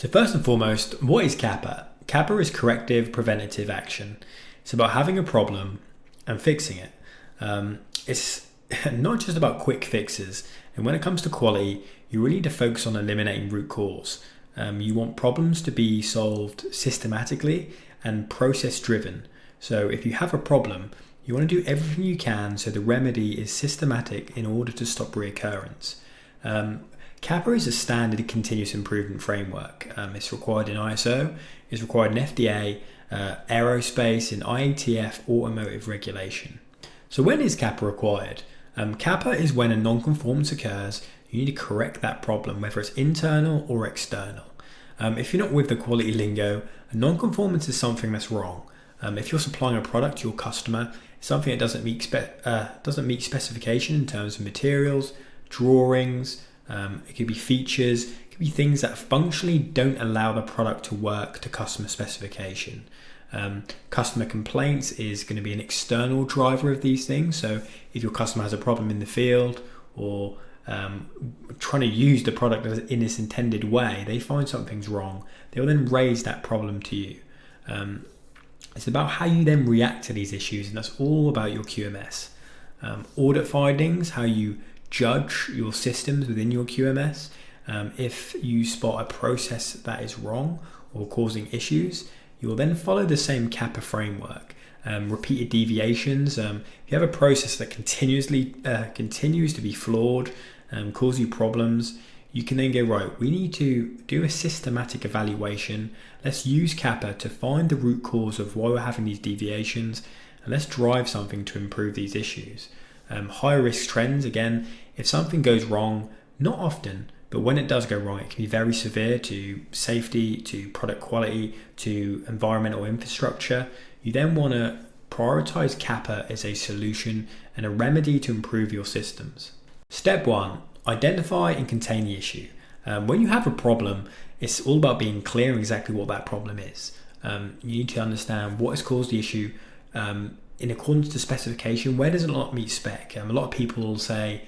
So first and foremost, what is CAPA? CAPA is Corrective Preventative Action. It's about having a problem and fixing it. It's not just about quick fixes. And when it comes to quality, you really need to focus on eliminating root cause. You want problems to be solved systematically and process driven. So if you have a problem, you want to do everything you can so the remedy is systematic in order to stop reoccurrence. CAPA is a standard continuous improvement framework. It's required in ISO, it's required in FDA, aerospace, and IATF automotive regulation. So when is CAPA required? CAPA is when a non-conformance occurs. You need to correct that problem, whether it's internal or external. If you're not with the quality lingo, a non-conformance is something that's wrong. If you're supplying a product to your customer, it's something that doesn't meet specification in terms of materials, drawings. It could be features. It could be things that functionally don't allow the product to work to customer specification. Customer complaints is going to be an external driver of these things. So if your customer has a problem in the field or trying to use the product in its intended way, they find something's wrong, they'll then raise that problem to you. It's about how you then react to these issues, and that's all about your QMS. Audit findings, how you judge your systems within your QMS. If you spot a process that is wrong or causing issues, you will then follow the same CAPA framework. Repeated deviations. If you have a process that continues to be flawed, cause you problems, you can then go, right, we need to do a systematic evaluation. Let's use CAPA to find the root cause of why we're having these deviations, and let's drive something to improve these issues. High risk trends, again, if something goes wrong, not often, but when it does go wrong, it can be very severe to safety, to product quality, to environmental infrastructure. You then want to prioritize CAPA as a solution and a remedy to improve your systems. Step 1, identify and contain the issue. When you have a problem, it's all about being clear exactly what that problem is. You need to understand what has caused the issue in accordance to specification. Where does it not meet spec? A lot of people will say,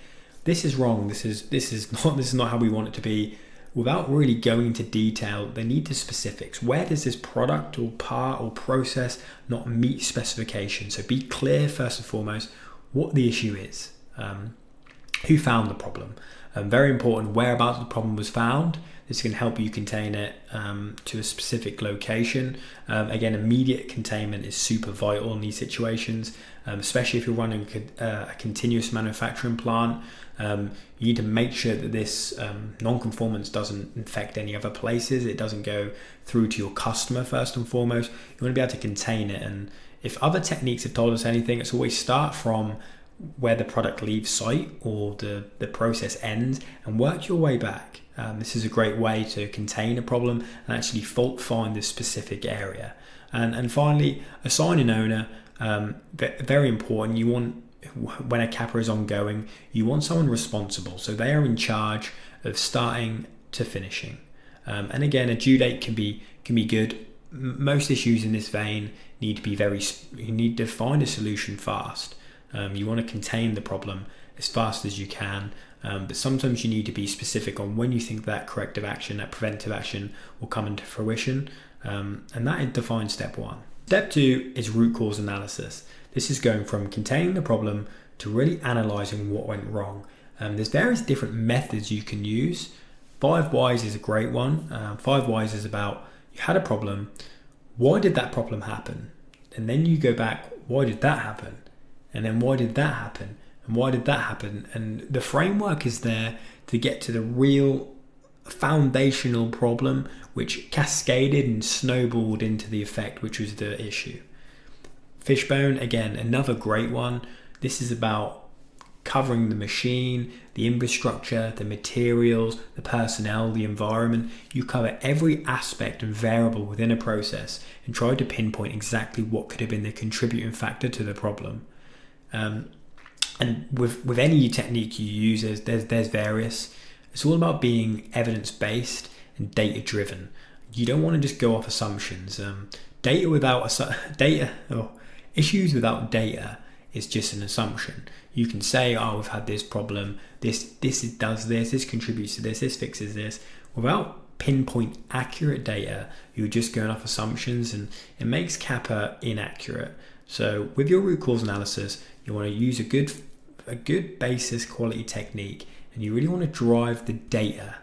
this is wrong, this is not how we want it to be. Without really going into detail, they need the specifics. Where does this product or part or process not meet specification? So be clear first and foremost what the issue is. Who found the problem? Very important, whereabouts the problem was found. This can help you contain it to a specific location. Again, immediate containment is super vital in these situations, especially if you're running a continuous manufacturing plant. You need to make sure that this non-conformance doesn't infect any other places. It doesn't go through to your customer first and foremost. You want to be able to contain it. And if other techniques have told us anything, it's always start from where the product leaves site or the process ends and work your way back. This is a great way to contain a problem and actually fault find this specific area. And finally, assign an owner. Very important. You want, when a CAPA is ongoing, you want someone responsible. So they are in charge of starting to finishing. And again, a due date can be good. Most issues in this vein need to be you need to find a solution fast. You want to contain the problem as fast as you can, but sometimes you need to be specific on when you think that corrective action, that preventive action will come into fruition, and that defines step 1. Step 2 is root cause analysis. This is going from containing the problem to really analysing what went wrong. There's various different methods you can use. 5 whys is a great one. 5 whys is about, you had a problem, why did that problem happen? And then you go back, why did that happen? And then why did that happen? And why did that happen? And the framework is there to get to the real foundational problem, which cascaded and snowballed into the effect, which was the issue. Fishbone, again, another great one. This is about covering the machine, the infrastructure, the materials, the personnel, the environment. You cover every aspect and variable within a process and try to pinpoint exactly what could have been the contributing factor to the problem. And with any technique you use, there's various. It's all about being evidence-based and data-driven. You don't want to just go off assumptions. Issues without data is just an assumption. You can say, oh, we've had this problem, this does this contributes to this fixes this, without pinpoint accurate data, you're just going off assumptions, and it makes CAPA inaccurate. So with your root cause analysis, you want to use a good basis quality technique, and you really want to drive the data.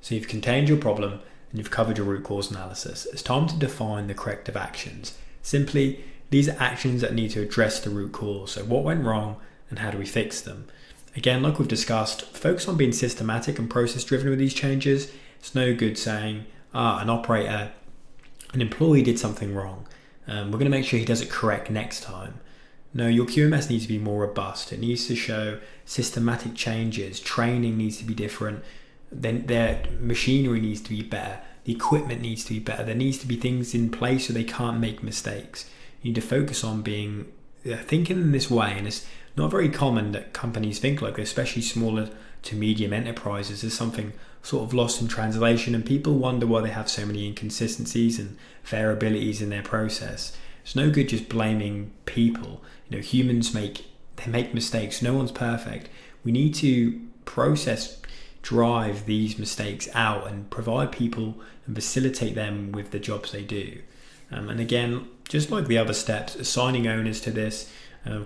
So you've contained your problem and you've covered your root cause analysis. It's time to define the corrective actions. Simply, these are actions that need to address the root cause. So what went wrong and how do we fix them? Again, like we've discussed, focus on being systematic and process driven with these changes. It's no good saying, an employee did something wrong. We're going to make sure he does it correct next time. No, your QMS needs to be more robust. It needs to show systematic changes. Training needs to be different. Then their machinery needs to be better. The equipment needs to be better. There needs to be things in place so they can't make mistakes. You need to focus on thinking in this way, and it's not very common that companies think like this, especially smaller to medium enterprises. There's something sort of lost in translation, and people wonder why they have so many inconsistencies and variabilities in their process. It's no good just blaming people. Humans make mistakes. No one's perfect. We need to drive these mistakes out and provide people and facilitate them with the jobs they do. And again, just like the other steps, assigning owners to this,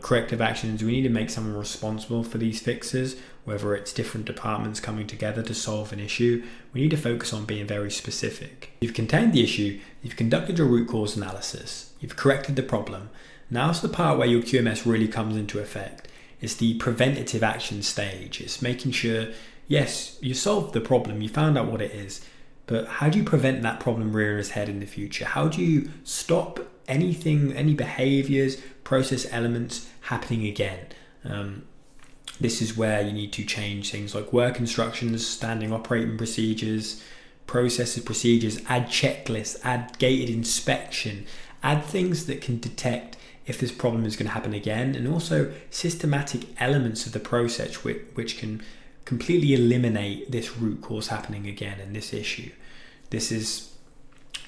corrective actions, we need to make someone responsible for these fixes, whether it's different departments coming together to solve an issue. We need to focus on being very specific. You've contained the issue, you've conducted your root cause analysis, you've corrected the problem. Now's the part where your QMS really comes into effect. It's the preventative action stage. It's making sure, yes, you solved the problem, you found out what it is, but how do you prevent that problem rearing its head in the future? How do you stop any behaviors, process elements happening again? This is where you need to change things like work instructions, standing operating procedures, processes, procedures, add checklists, add gated inspection, add things that can detect if this problem is going to happen again, and also systematic elements of the process which can completely eliminate this root cause happening again and this issue. This is,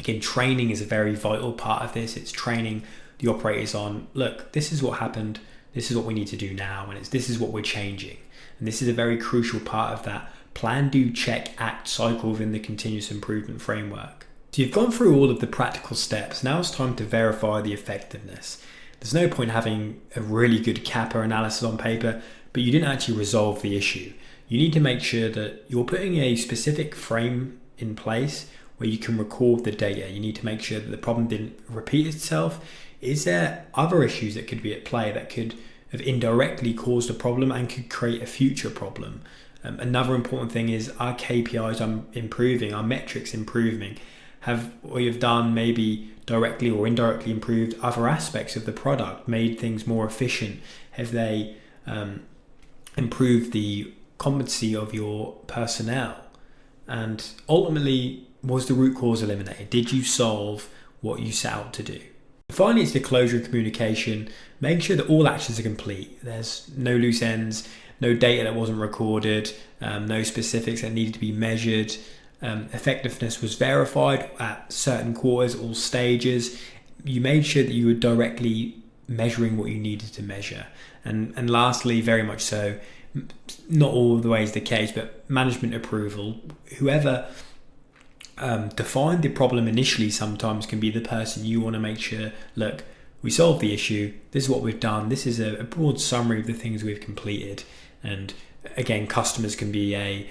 again, training is a very vital part of this. It's training the operators on, look, this is what happened, this is what we need to do now, and this is what we're changing. And this is a very crucial part of that plan, do, check, act cycle within the continuous improvement framework. So you've gone through all of the practical steps. Now it's time to verify the effectiveness. There's no point having a really good CAPA analysis on paper, but you didn't actually resolve the issue. You need to make sure that you're putting a specific frame in place where you can record the data. You need to make sure that the problem didn't repeat itself. Is there other issues that could be at play that could have indirectly caused a problem and could create a future problem? Another important thing is, our KPIs are improving, our metrics improving. Have we have done maybe directly or indirectly improved other aspects of the product, made things more efficient? Have they improved the competency of your personnel? And ultimately, was the root cause eliminated? Did you solve what you set out to do? Finally, it's the closure and communication. Make sure that all actions are complete. There's no loose ends, no data that wasn't recorded, no specifics that needed to be measured. Effectiveness was verified at certain quarters, all stages. You made sure that you were directly measuring what you needed to measure. And lastly, very much so, not all the ways the case, but management approval. Whoever defined the problem initially sometimes can be the person you want to make sure, look, we solved the issue, this is what we've done, this is a broad summary of the things we've completed. And again, customers can be a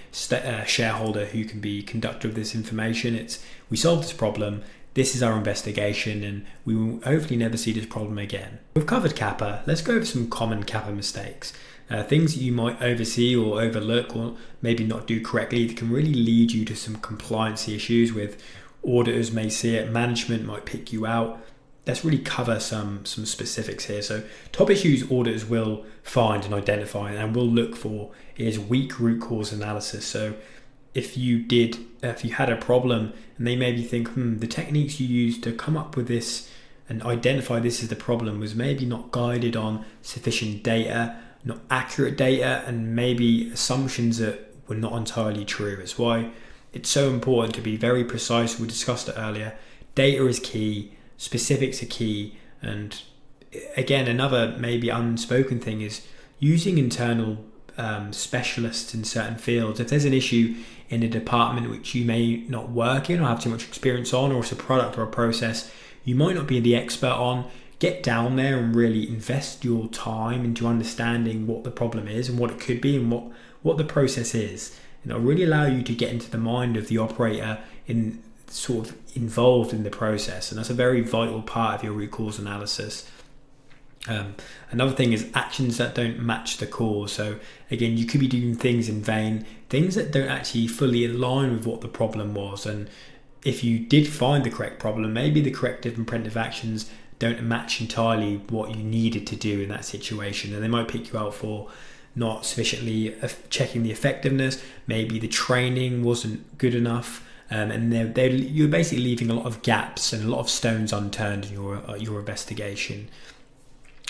shareholder who can be conductor of this information. It's, we solved this problem, this is our investigation, and we will hopefully never see this problem again. We've covered CAPA. Let's go over some common CAPA mistakes. Things that you might oversee or overlook or maybe not do correctly that can really lead you to some compliance issues with auditors may see it, management might pick you out. Let's really cover some specifics here. So top issues auditors will find and identify and will look for is weak root cause analysis. So if you had a problem and they maybe think, the techniques you used to come up with this and identify this as the problem was maybe not guided on sufficient data, not accurate data, and maybe assumptions that were not entirely true. It's why it's so important to be very precise. We discussed it earlier. Data is key, specifics are key, and again, another maybe unspoken thing is using internal specialists in certain fields. If there's an issue in a department which you may not work in or have too much experience on, or it's a product or a process you might not be the expert on, get down there and really invest your time into understanding what the problem is and what it could be and what the process is. And it'll really allow you to get into the mind of the operator in sort of involved in the process. And that's a very vital part of your root cause analysis. Another thing is actions that don't match the cause. So again, you could be doing things in vain, things that don't actually fully align with what the problem was. And if you did find the correct problem, maybe the corrective and preventive actions don't match entirely what you needed to do in that situation, and they might pick you out for not sufficiently checking the effectiveness. Maybe the training wasn't good enough, and you're basically leaving a lot of gaps and a lot of stones unturned in your investigation.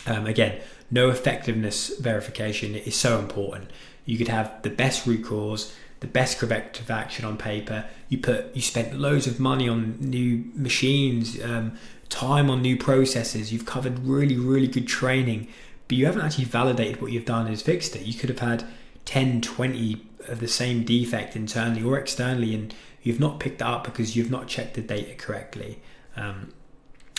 Again, no effectiveness verification is so important. You could have the best root cause, the best corrective action on paper. You spent loads of money on new machines, time on new processes. You've covered really, really good training, but you haven't actually validated what you've done is fixed it. You could have had 10, 20 of the same defect internally or externally, and you've not picked it up because you've not checked the data correctly.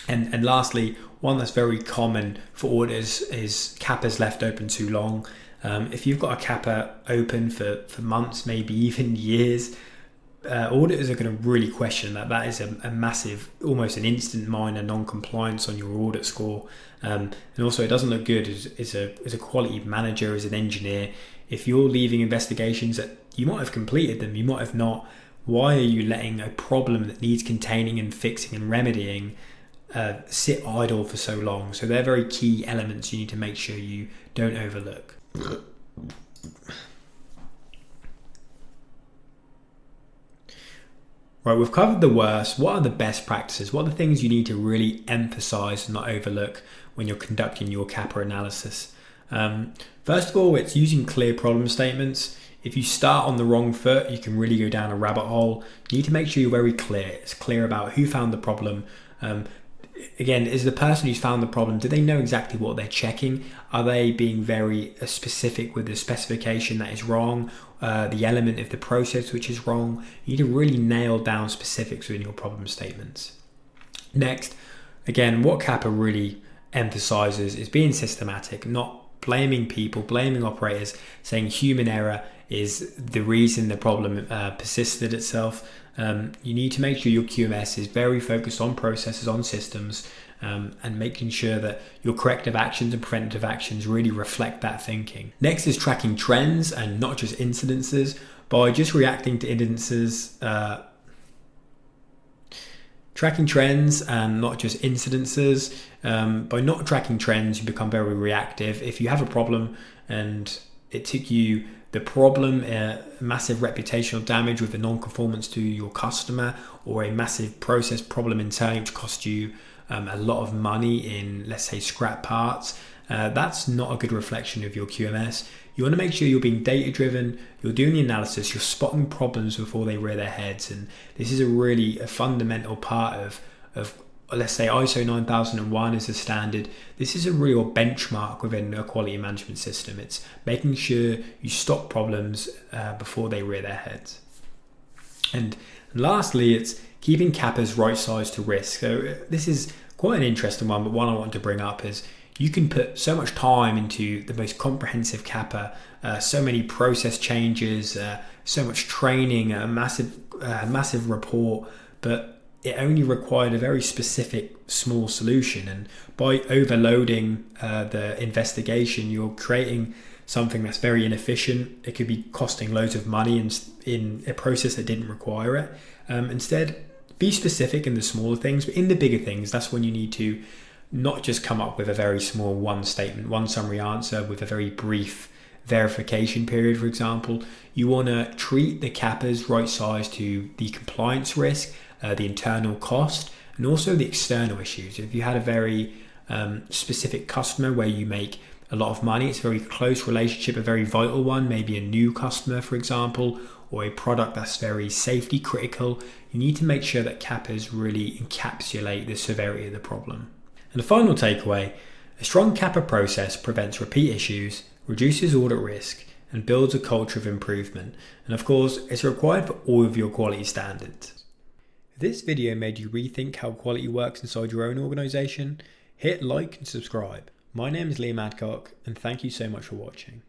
And lastly, one that's very common for auditors is CAPAs left open too long. If you've got a CAPA open for months, maybe even years, auditors are going to really question that. That is a massive, almost an instant minor non-compliance on your audit score. And also, it doesn't look good as a quality manager, as an engineer. If you're leaving investigations that you might have completed them, you might have not, why are you letting a problem that needs containing and fixing and remedying sit idle for so long? So they're very key elements you need to make sure you don't overlook. Right, we've covered the worst. What are the best practices? What are the things you need to really emphasize and not overlook when you're conducting your CAPA analysis? First of all, it's using clear problem statements. If you start on the wrong foot, you can really go down a rabbit hole. You need to make sure you're very clear. It's clear about who found the problem. Again, is the person who's found the problem, do they know exactly what they're checking? Are they being very specific with the specification that is wrong, the element of the process which is wrong? You need to really nail down specifics within your problem statements. Next, again, what CAPA really emphasizes is being systematic, not blaming people, blaming operators, saying human error is the reason the problem persisted itself. You need to make sure your QMS is very focused on processes, on systems, and making sure that your corrective actions and preventive actions really reflect that thinking. Next is tracking trends and not just incidences. By just reacting to incidences, tracking trends and not just incidences. By not tracking trends, you become very reactive. If you have a problem and it took you the problem, massive reputational damage with a non-conformance to your customer, or a massive process problem internally which cost you a lot of money in, let's say, scrap parts, that's not a good reflection of your QMS. You want to make sure you're being data-driven, you're doing the analysis, you're spotting problems before they rear their heads. And this is a fundamental part of let's say ISO 9001 is a standard. This is a real benchmark within a quality management system. It's making sure you stop problems before they rear their heads. And lastly, it's keeping CAPAs right size to risk. So this is quite an interesting one, but one I want to bring up is you can put so much time into the most comprehensive CAPA, so many process changes, so much training, a massive report, but it only required a very specific small solution. And by overloading the investigation, you're creating something that's very inefficient. It could be costing loads of money in a process that didn't require it. Instead, be specific in the smaller things, but in the bigger things, that's when you need to not just come up with a very small one statement, one summary answer with a very brief verification period, for example. You want to treat the CAPAs right size to the compliance risk, the internal cost, and also the external issues. If you had a very specific customer where you make a lot of money, it's a very close relationship, a very vital one, maybe a new customer, for example, or a product that's very safety critical, you need to make sure that CAPAs really encapsulate the severity of the problem. And the final takeaway, a strong CAPA process prevents repeat issues, reduces audit risk, and builds a culture of improvement. And of course, it's required for all of your quality standards. If this video made you rethink how quality works inside your own organisation, hit like and subscribe. My name is Liam Adcock, and thank you so much for watching.